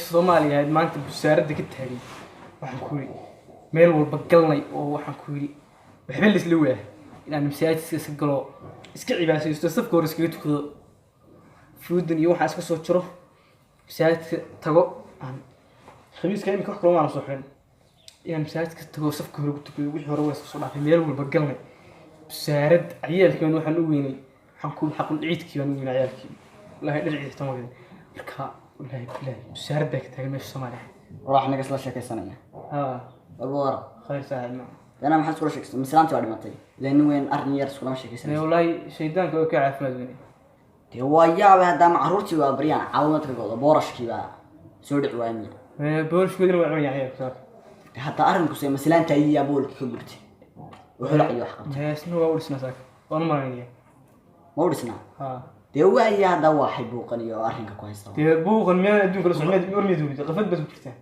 Soomaaliya maanta busaaradda ka taagay waxaan ku yiri meel walba galnay oo waxaan ku yiri waxba la isla weeyaa inaan masaajidka iska galo iska cibaadaysto safka hore iska tukado fuudan iyo waxa iska soo jiro masaajidka tago aan khamiiska in ka xukuma soo xiran inaan masaajidka tago safka hore ku tukado wixii hore waa iska soo dhaafay meel walba galnay busaarad ciyaalkeen waxaan u weynay waxaan ku xaqul ciidkii aan u weynay ciyaalkii wallahi dhirciid tamagay marka wallahi billahi busaarad ka taagay meesha Soomaaliya وراح نقص لا شيء سنة. الورا. خير سهل أنا ما حس ولا شيء مثلاً تبغى دمتي لأنه وين أرني يرس ولا شيء سنة. والله شيطان كوي كعف مدني. هو يا هذا معروتي وبريان عاونت رجال بورش كذا سودع وامي. بورش مدني وعمي يعني بصراحة. حتى أرنك وسيم مثلاً تيجي أبول كبرتي. وحلا أيوة حقت. اسمه أول سنة ساك. وأنا ما يعني. أول سنة. هو يا هذا واحد بوقني وأرنك كويس. بوقن ما أدون كل سعماد أرمي دولي قفت بس بكرتين.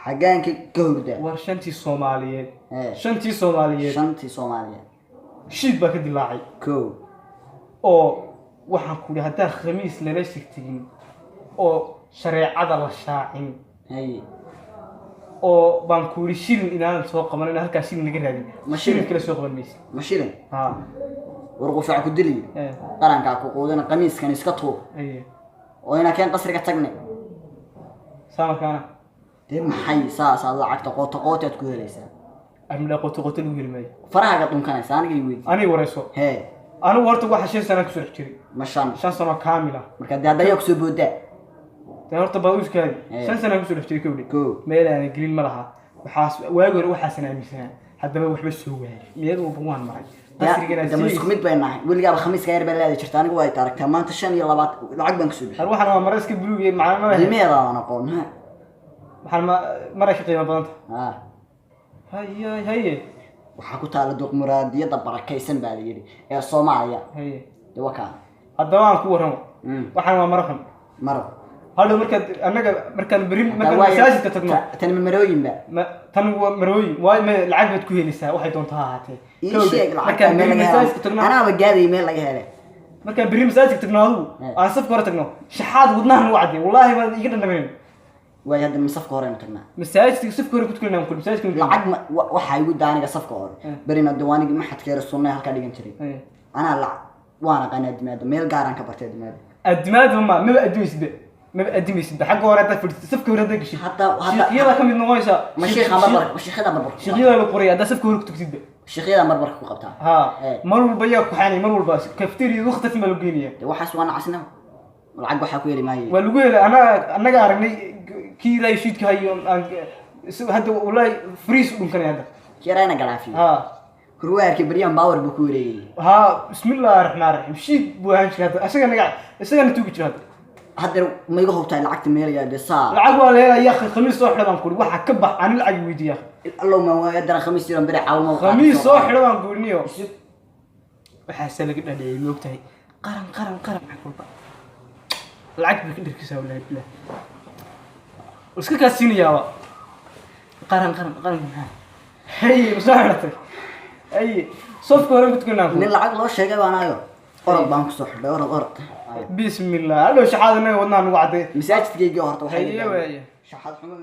حقان كهرده ورشنتي الصوماليين شنتي صوماليين شيد باك دلاعي كو او waxaan ku hadaa khamiis la leeshigtiin oo shariicada la shaacin hay oo baan ku shilin inaan soo qabanay halka shilin laga raadin ma shilin kala soo qaban mees ma shilin warqo fiican ku dilay qaranka ku qoodana khamiiskan iska tuur oo ina keen qasriga tagnay saamakan دم حي ساس الله عكت قوت تكون ليس أنا لا قوت الويل ماي فرح قطن كان إنسان قوي أنا ورثه هي أنا ورثه واحد سنة كسر حكري مشان سنة كاملة مركز هذا يكسب بده ورثه بقولش كذي سنة كسر حكري كولي ميل أنا قليل ملها وحاس واجر وحسن مثلا حتى ما وحبس هو ميل وبوان معي بس رجعنا مش خميت بيننا واللي قبل خميس غير بلاد شرطاني قوي ترك ما أنت شن يلا بعد العقب نكسب أروح أنا مرة كده بلوجي معنا لماذا أنا قول waxaan maray qiimo badan hay waxa ku taala duq muraadiyada barakaysan baa yiri ee Soomaaliya hay waka hadda waan ku waramo waxaan waa maraxan maro hada markaan birin markaan masaajidka tagno tan marooyin ba tan marooyin way ma lacag baad ku helaysaa waxay doontaa haatee markaan masaajidka tagno ana ba gaaday meel laga helay markaan birin masaajidka tagno aan safka hore tagno shaxaad wadnahan wacdi wallahi ma iga dhandhameen way hadda masafka hore intagna masaajidka safka hore ku tukana ku masaajidka lacag waxa ay wada aniga safka hore barina dawaaniga ma xad keero sunnay halka dhigan jiray ana la waana qanaadmaado meel gaaran ka bartay admaado ma admiisba xaq hore ta fadhiista safka hore dadka shi hatta shiiqyada kamid noqonaysa ma shiikhada marbar shiiqyada la qoriya da safka hore ku tuksidba shiiqyada marbar ku qabtaa mar walba yaa ku xaanay mar walba kaftiri waqti ma loo geeniya waxaas waana casna lacag waxa ku yiri maayay waa lagu helay anaga aragnay كذا يشيد كهاي هذا والله فريس ممكن هذا كيرانا قلافي كروار كبريان باور بكوري بسم الله الرحمن الرحيم شيد بوهانش هذا أسأنا توقيت هذا ما يقهو تاع العقد ميل يا دسا العقد ولا يا أخي خميس صاح لما نقول واحد كبح عن العقد ويدي يا الله ما يدرى خميس يوم بري عاوم خميس صاح لما نقول نيو وحاسة لك إن اللي وقتها قرن معقول بقى العقد بكل كيسة ولا بلا وش كاسين يا قرن معاه هي مساعدتك أي صف كورة بتقولنا من العقل وش هيجا بنايو أرد بانك صح أرد بسم الله لو شحادنا ودنا نوعده مساجد تجي جوهرته هي شحاد حمام